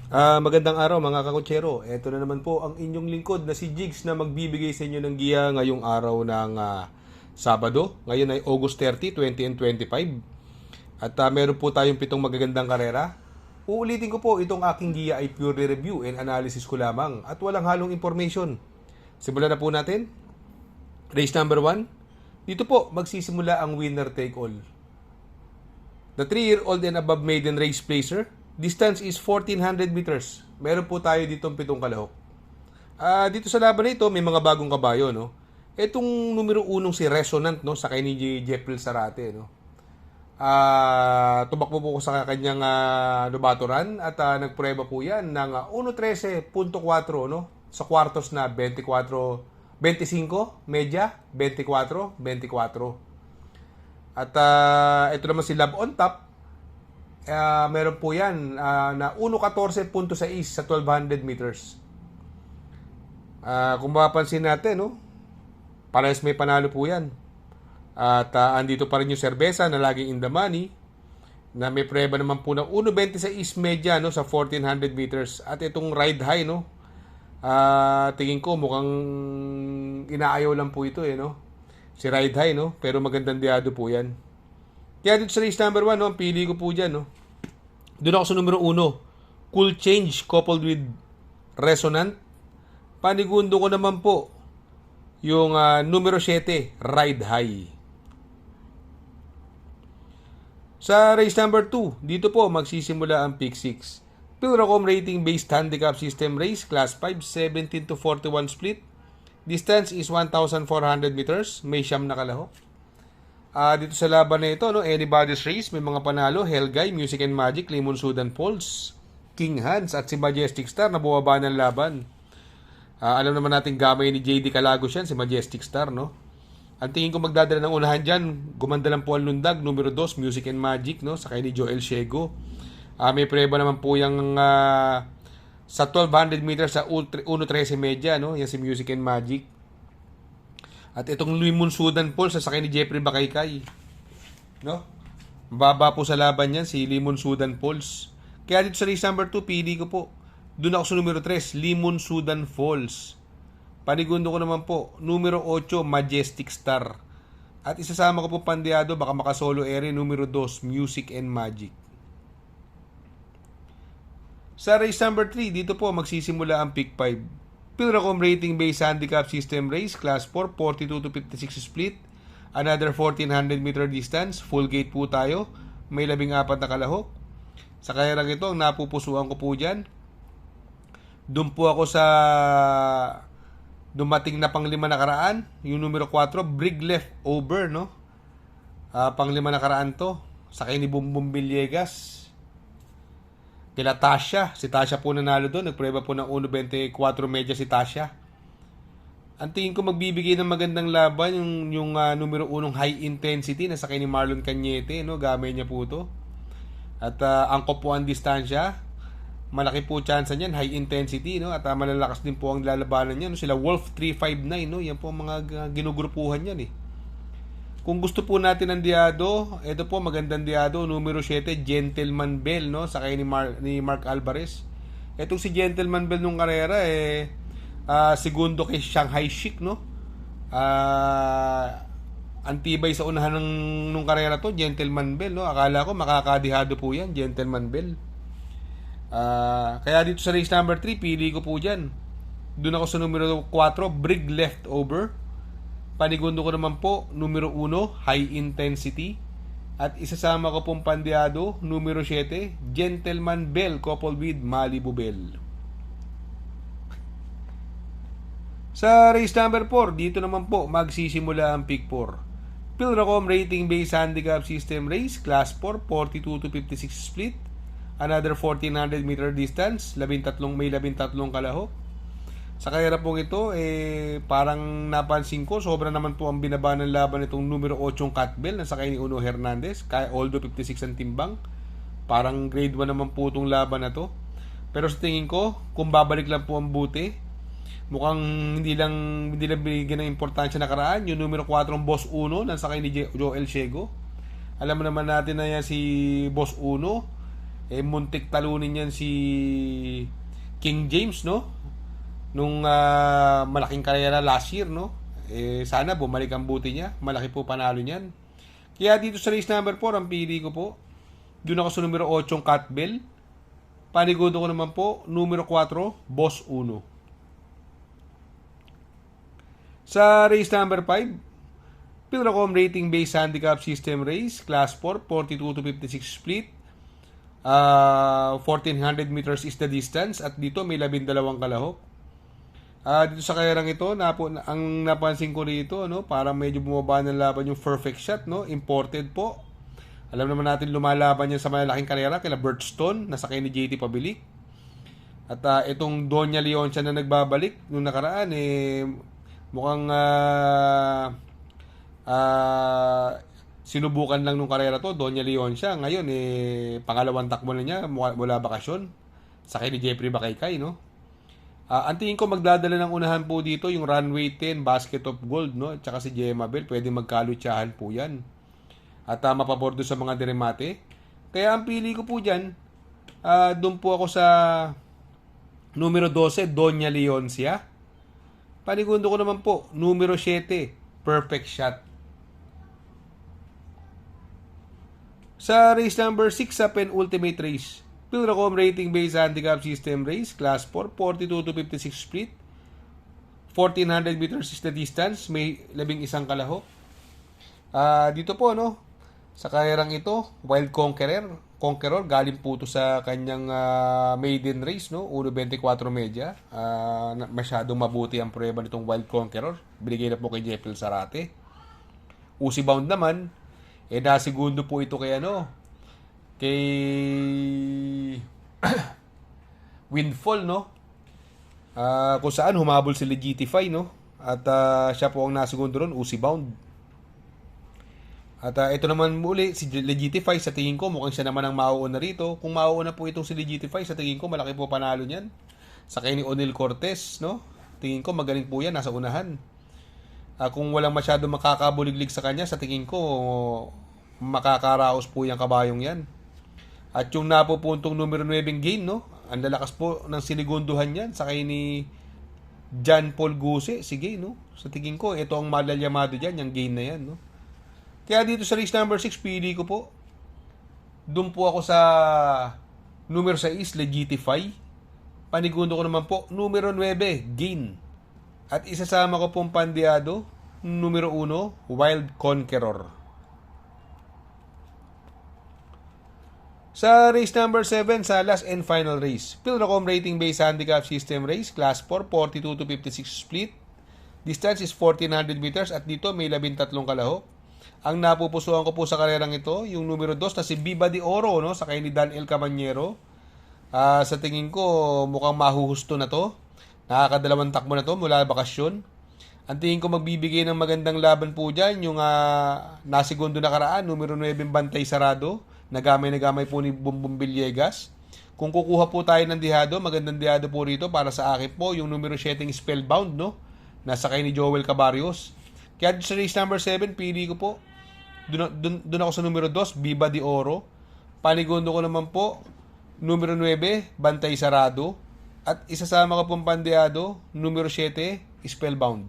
Magandang araw mga kakutsero. Ito na naman po ang inyong lingkod na si Jigs na magbibigay sa inyo ng giya ngayong araw ng Sabado. Ngayon ay August 30, 2025. At meron po tayong pitong magagandang karera. Uulitin ko po, itong aking giya ay purely review and analysis ko lamang at walang halong information. Simulan na po natin. Race number 1. Dito po magsisimula ang winner take all. The 3-year-old and above maiden race placer. Distance is 1,400 meters. Meron po tayo ditong pitong kalahok. Dito sa laban na ito, may mga bagong kabayo, no? Itong numero 1 si Resonant, no? Sa kay ni Jeffrey Sarate, no? Tumakbo po ko sa kanyang nubaturan at nagprueba po yan ng 1.13.4, no? Sa kwartos na 24, 25, media, 24, 24. At ito naman si Love on Top. Meron po yan na 1.14.6 sa 1,200 meters. Kung mapapansin natin, no? Parehas may panalo po yan. At andito pa rin yung Cerveza na laging in the money, na may preba naman po na 1.26 media, no, sa 1,400 meters. At itong Ride High, no, tingin ko mukhang inaayaw lang po ito, no? Si Ride High, no? Pero magandang diado po yan. Kaya dito sa race number 1, no, ang pili ko po dyan, no? Doon ako sa numero 1. Cool Change coupled with Resonant. Panigundo ko naman po yung numero 7, Ride High. Sa race number 2, dito po magsisimula ang pick 6. Pilracom rating based handicap system race, class 5, 17 to 41 split. Distance is 1,400 meters. May siyam na kalahok. Dito sa laban na ito, no, Anybody's Race, may mga panalo, Hellguy, Music and Magic, Lemon Sudan Falls, King Hans at si Majestic Star na bumaba ng laban. Alam naman natin gamay ni JD Calagos yan, si Majestic Star, no? Ang tingin ko magdadala ng unahan dyan, gumanda lang po ang lundag, numero 2, Music and Magic, no? Sakay ni Joel Shego. May preba naman po yung sa 1,200 meters sa 1.13 media, no? Yan si Music and Magic. At itong Lemon Sudan Falls sa sakay ni Jeffrey Bakaykay, no? Mababa po sa laban yan si Lemon Sudan Falls. Kaya dito sa race number 2, pili ko po. Doon ako sa numero 3, Lemon Sudan Falls. Panigundo ko naman po, numero 8, Majestic Star. At isasama ko po pandiado, baka makasolo ere, numero 2, Music and Magic. Sa race number 3, dito po magsisimula ang pick 5. Pilracom rating based handicap system race, class 4, 42 to 56 split. Another 1,400 meter distance, full gate po tayo. May 14 na kalahok. Sa karerang ito, ang napupusuan ko po dyan, doon po ako sa dumating na pang-5 na karaan, yung numero 4, Brig Left Over, no? Pang-5 na karaan to, sakay ni Bumbum Villegas. Kila Tasha. Si Tasha po nanalo doon. Nagpreba po ng 1.24 media si Tasha. Ang tingin ko magbibigay ng magandang laban yung numero 1 high intensity na sakay ni Marlon Cañete, no? Gamay niya po to. At angkop po ang distansya. Malaki po chance niyan, high intensity, no? At malalakas din po ang lalabanan niya, no? Sila Wolf 359, no? Yan po ang mga ginugrupuhan niyan, eh. Kung gusto po natin ng diado, ito po magandang diado, numero 7, Gentleman Bell, no? Sakay ni Mark Alvarez. Etong si Gentleman Bell nung karera, segundo kay Shanghai Chic, no? Antibay sa unahan nung karera to, Gentleman Bell, no? Akala ko makakadihado po yan, Gentleman Bell. Kaya dito sa race number 3, pili ko po dyan. Doon ako sa numero 4, Brig Left Over. Panigundo ko naman po, numero 1, High Intensity. At isasama ko pong pandiado, numero 7, Gentleman Bell coupled with Malibu Bell. Sa race number 4, dito naman po magsisimula ang pick 4. Pilracom rating based handicap system race, class 4, 42 to 56 split. Another 1,400 meter distance, may 13 kalahok. Sa karera pong ito, parang napansin ko, sobra naman po ang binaba ng laban itong numero 8 Catbell na sakay ni Uno Hernandez, although 56 ang timbang. Parang grade 1 naman po itong laban na to. Pero sa tingin ko, kung babalik lang po ang buti, mukhang hindi lang binigyan ng importansya nakaraan. Yung numero 4 Boss Uno na sakay ni Joel Shego. Alam naman natin na yan si Boss Uno, Muntik talunin yan si King James, no? Nung malaking karera last year, no? Sana bumalik ang buti niya. Malaki po panalo niyan. Kaya dito sa race number 4, ang pili ko po, doon ako sa numero 8, Cat Bell. Panigudo ko naman po, numero 4, Boss 1. Sa race number 5, Pilracom Rating Based Handicap System Race, Class 4, 42 to 56 split. 1400 meters is the distance at dito may 12 kalahok. Dito sa karerang ito, ang napansin ko rito, no, parang medyo bumaba ng laban yung perfect shot, no, imported po. Alam naman natin lumalaban yan sa malalaking karera kila Birdstone, nasakay ni JT Pabilik. At itong Doña Leoncia na nagbabalik nung nakaraan, mukhang sinubukan lang nung karera to, Doña Leoncia. Ngayon, pangalawang takbo na niya mula bakasyon. Sakay ni Jeffrey Bakaykay, no? Ang tingin ko magdadala ng unahan po dito yung Runway 10 Basket of Gold, no? At saka si Gemma Bell, pwede magkalutsahan po yan. At mapabor doon sa mga deremate. Kaya ang pili ko po dyan, doon po ako sa numero 12, Doña Leoncia. Panigundo ko naman po, numero 7, Perfect Shot. Sa race number 6 sa penultimate race, Pilracom Rating Based Handicap System Race, Class 4, 42 to 56 split. 1400 meters is the distance, may 11 kalahok. Dito po, no, sa karerang ito, Wild Conqueror, galing po ito sa kanyang maiden race, no, 1.24 media. Masyadong mabuti ang prueba nitong Wild Conqueror. Binigay na po kay Jeffel Zarate. Uzi Bound naman, nasigundo po ito kay kay Windfall, no? Kung saan humabol si Legitify, no? At siya po ang nasugundo ron, Uzi Bound. At ito naman muli, si Legitify, sa tingin ko, mukhang siya naman ang mauuna rito. Kung mauuna po itong si Legitify, sa tingin ko, malaki po panalo niyan. Sakay ni O'Neil Cortez, no? Tingin ko, magaling po yan, nasa unahan. Kung walang masyado makakabuliglig sa kanya, sa tingin ko, makakaraos po yung kabayong yan. At yung napupuntong numero 9 gain, no? Ang lalakas po ng sinigunduhan yan. Sakay ni John Paul Guse. Sige, no? Sa tingin ko, ito ang malalyamado dyan, yung gain na yan, no? Kaya dito sa race number 6, pili ko po. Doon po ako sa numero 6, Legitify. Panigundo ko naman po, numero 9, gain. At isasama ko pong pandiado, numero 1, Wild Conqueror. Sa race number 7, sa last and final race, Pilracom Rating Based Handicap System Race, Class 4, 42 to 56 split. Distance is 1400 meters at dito may 13 kalahok. Ang napupusuan ko po sa karerang ito, yung numero 2 na si Viva de Oro, no? Sakay ni Dan El Caballero. Sa tingin ko, mukhang mahuhusto na to. Nakakadalawang takbo na to mula bakasyon. Ang tingin ko magbibigay ng magandang laban po dyan, yung nasigundo na karaan, numero 9 Bantay Sarado. Nagamay po ni Bumbum Villegas. Kung kukuha po tayo ng dihado, magandang dihado po rito para sa akin po, yung numero 7 Spellbound, no? Nasakay ni Joel Cabarios. Kaya sa race number 7, pili ko po. Doon ako sa numero 2, Viva de Oro. Panigundo ko naman po, numero 9, Bantay Sarado. At isasama ko pong pandiado, numero 7, Spellbound.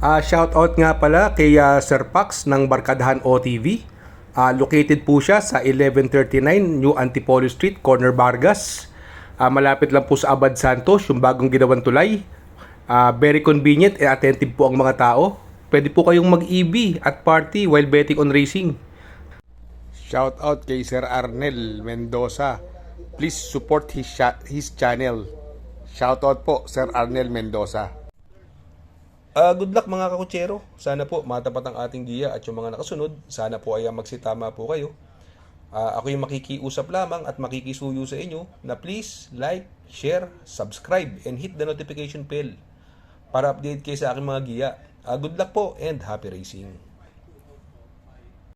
Shoutout nga pala kay Sir Pax ng Barkadahan OTV. Located po siya sa 1139 New Antipolo Street, Corner Vargas. Malapit lang po sa Abad Santos, yung bagong ginawang tulay. Very convenient and attentive po ang mga tao. Pwede po kayong mag-EB at party while betting on racing. Shoutout kay Sir Arnel Mendoza. Please support his channel. Shoutout po, Sir Arnel Mendoza. Good luck mga kakutsero. Sana po matapat ang ating giya at yung mga nakasunod, sana po ay magsitama po kayo. Ako yung makikiusap lamang at makikisuyo sa inyo na please like, share, subscribe, and hit the notification bell para update kayo sa aking mga giya. Good luck po and happy racing.